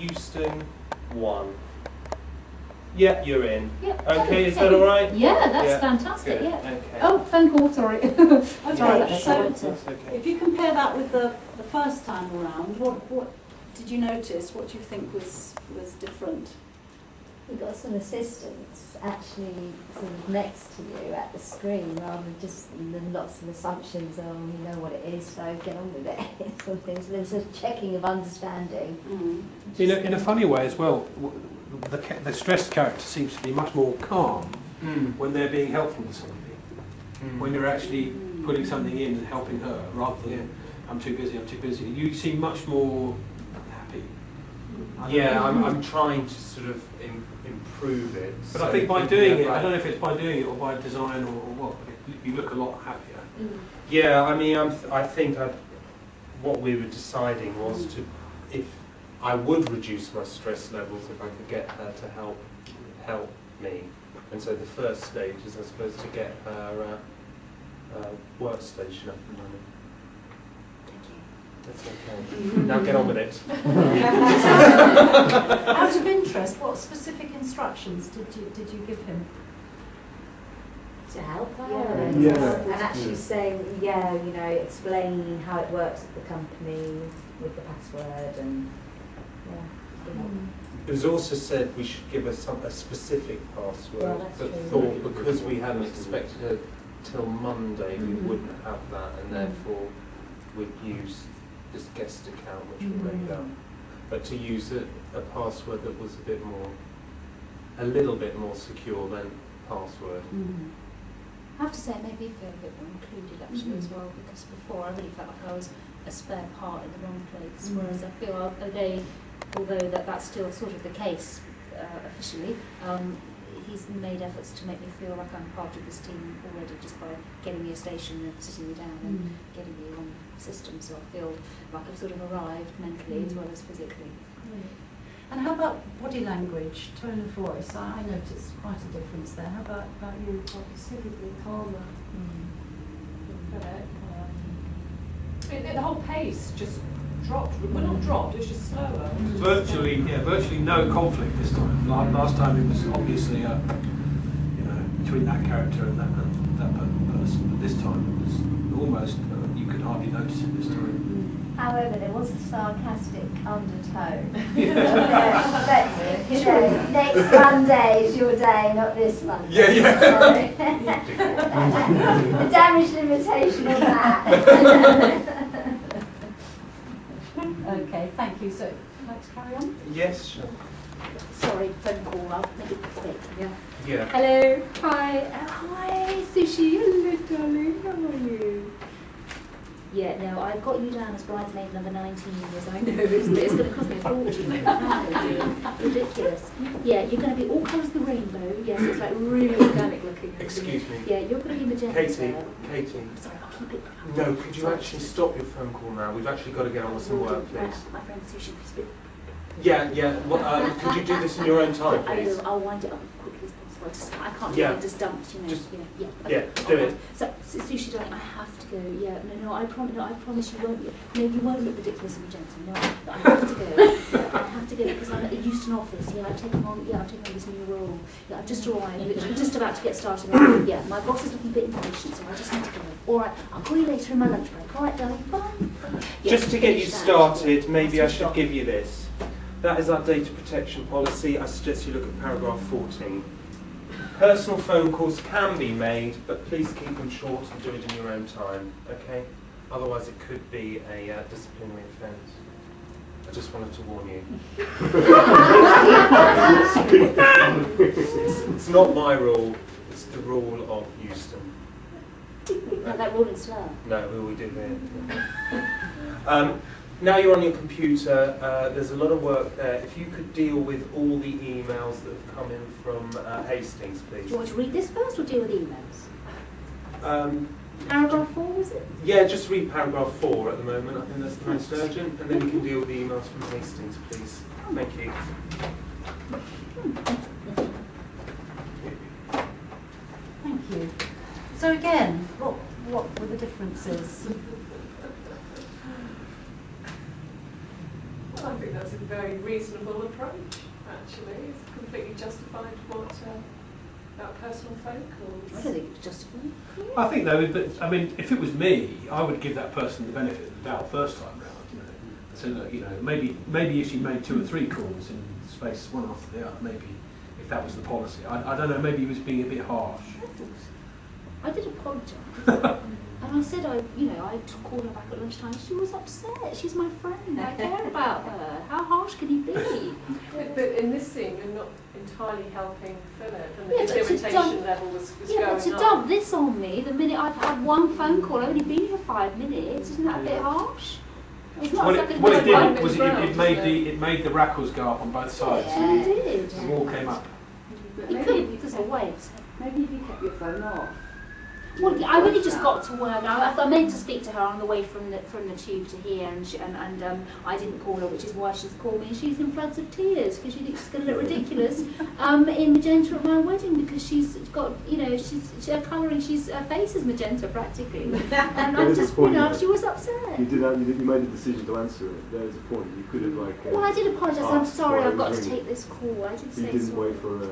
Euston 1. Yeah, you're in. Yep. Okay, is that all right? Yeah, that's fantastic. Good. Yeah. Okay. Oh, phone call. Sorry. Okay, so That's okay. if you compare that with the first time around, what did you notice? What do you think was different? We've got some assistants actually sort of next to you at the screen rather than just lots of assumptions on you know what it is, so get on with it. Sort of things. There's a checking of understanding. Mm. In a funny way as well, the stressed character seems to be much more calm when they're being helpful to somebody. When you're actually putting something in and helping her, rather than I'm too busy, you seem much more happy. Yeah, I'm trying to sort of improve it. But so I think by doing it, I don't know if it's by doing it or by design or what, you look a lot happier. Yeah, I mean, I think what we were deciding was if I would reduce my stress levels if I could get her to help me. And so the first stage is, I suppose, to get her workstation up and running. That's okay. Now get on with it. Out of interest, what specific instructions did you give him? To help her Yeah. and actually saying, explaining how it works at the company with the password and It was also said we should give her a specific password, but thought because we hadn't expected her till Monday, we wouldn't have that, and therefore we'd use this guest account which we made up. But to use a password that was a little bit more secure than password. I have to say, it made me feel a bit more included actually as well, because before I really felt like I was a spare part in the wrong place, whereas I feel although that's still sort of the case officially, he's made efforts to make me feel like I'm part of this team already just by getting me a station and sitting me down and getting me on the system, so I feel like I've sort of arrived mentally as well as physically. And how about body language, tone of voice? I noticed quite a difference there. How about you? Considerably calmer. The whole pace just dropped. Well, not dropped, it was just slower. Virtually no conflict this time. Last time it was obviously between that character and that person, but this time it was almost you could hardly notice it this time. However, there was a sarcastic undertone. Next Monday is your day, not this Monday. The damage limitation on that. Okay, thank you. So, let's carry on. Yes, sure. Sorry, phone call. I'll make it quick. Yeah. Hello. Hi. Hi, Sushi. Hello, darling. How are you? Yeah, no, I've got you down as bridesmaid number 19 years. I know, isn't it? It's going to cost me a fortune. Ridiculous. Yeah, you're going to be all colours of the rainbow. Yes, it's like really organic looking. Excuse me. Yeah, you're going to be magenta. Katie. Sorry, I'll keep it. No, could you actually stop your phone call now? We've actually got to get on with some work, please. My friend Sushi, please. Yeah. Well, could you do this in your own time, please? I'll wind it up as quickly as possible. I can't do it just dumped, do it. So, Sushi, darling, I have to go. Yeah, no, I promise you won't. No, you won't look ridiculous and magenta. No, I have to go. I have to go because I'm at the Euston office. Yeah, I've taken on this new role. Yeah, I've just arrived. I'm just about to get started. Yeah, my boss is looking a bit impatient, so I just need to go. All right, I'll call you later in my lunch break. All right, darling. Bye. Just to get you started, maybe I should give you this. That is our data protection policy. I suggest you look at paragraph 14. Personal phone calls can be made, but please keep them short and do it in your own time, okay? Otherwise it could be a disciplinary offence. I just wanted to warn you. It's not my rule, it's the rule of Euston. That rule in Slough. No, we do here. Now you're on your computer, there's a lot of work there. If you could deal with all the emails that have come in from Hastings, please. Do you want to read this first or deal with emails? Paragraph 4, was it? Yeah, just read paragraph 4 at the moment. I think that's the most urgent. And then you can deal with the emails from Hastings, please. Thank you. Thank you. So again, what were the differences? I think think that's a very reasonable approach, actually. It's completely justified what about personal folk or... I don't think it's justified. I think though, that, I mean, if it was me, I would give that person the benefit of the doubt first time round. You know, so look, you know, maybe if she made 2 or 3 calls in space one after the other, maybe if that was the policy. I don't know. Maybe he was being a bit harsh. I did apologise. And I said, I'd call her back at lunchtime. She was upset. She's my friend. I care about her. How harsh can he be? But in this scene, you're not entirely helping Philip, and Yeah, his but to irritation level was going Yeah, up. but to dump this on me, the minute I've had one phone call, I've only been here 5 minutes, isn't that a bit harsh? It's not What exactly it like did was it made the rackles go up on both sides. Yeah, it did. The wall came up. It could, because of weight. Maybe if you kept your phone off. Well, I really just got to work. I meant to speak to her on the way from the tube to here, and I didn't call her, which is why she's called me. And she's in floods of tears because she thinks it's going to look ridiculous in magenta at my wedding, because she's got, her colouring, her face is magenta practically, and I just, she was upset. You made a decision to answer it. There was a point. You could have Well, I did apologise. I'm sorry. I've got to take this call. I did say sorry. You didn't wait for a...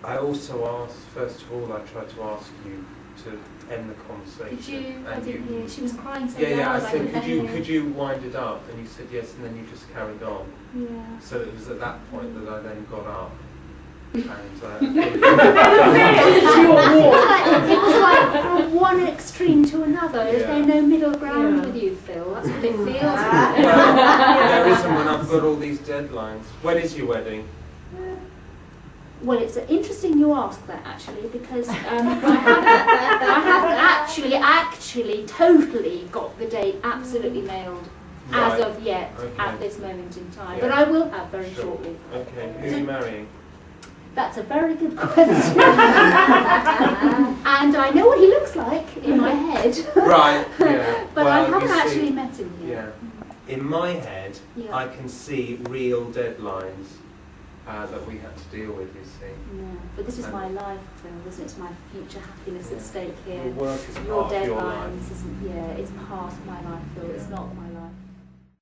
I also asked, first of all, I tried to ask you to end the conversation. Did you? I didn't hear. She was crying so Yeah, loud. I said, could you wind it up? And you said yes, and then you just carried on. Yeah. So it was at that point that I then got up. And it was like from one extreme to another. Is there no middle ground with you, Phil? That's what it feels like. Well, there isn't when I've got all these deadlines. When is your wedding? Well, it's interesting you ask that, actually, because I haven't actually totally got the date absolutely nailed as of yet at this moment in time. But I will have very shortly. Okay, who are you marrying? That's a very good question. And I know what he looks like in my head. Right, yeah. But I haven't actually met him yet. Yeah. In my head, I can see real deadlines that we had to deal with, you see. Yeah, but this is my life, Phil, isn't it? It's my future happiness at stake here. Your work is your part of your life. deadlines isn't, it's part of my life, Phil. It's not my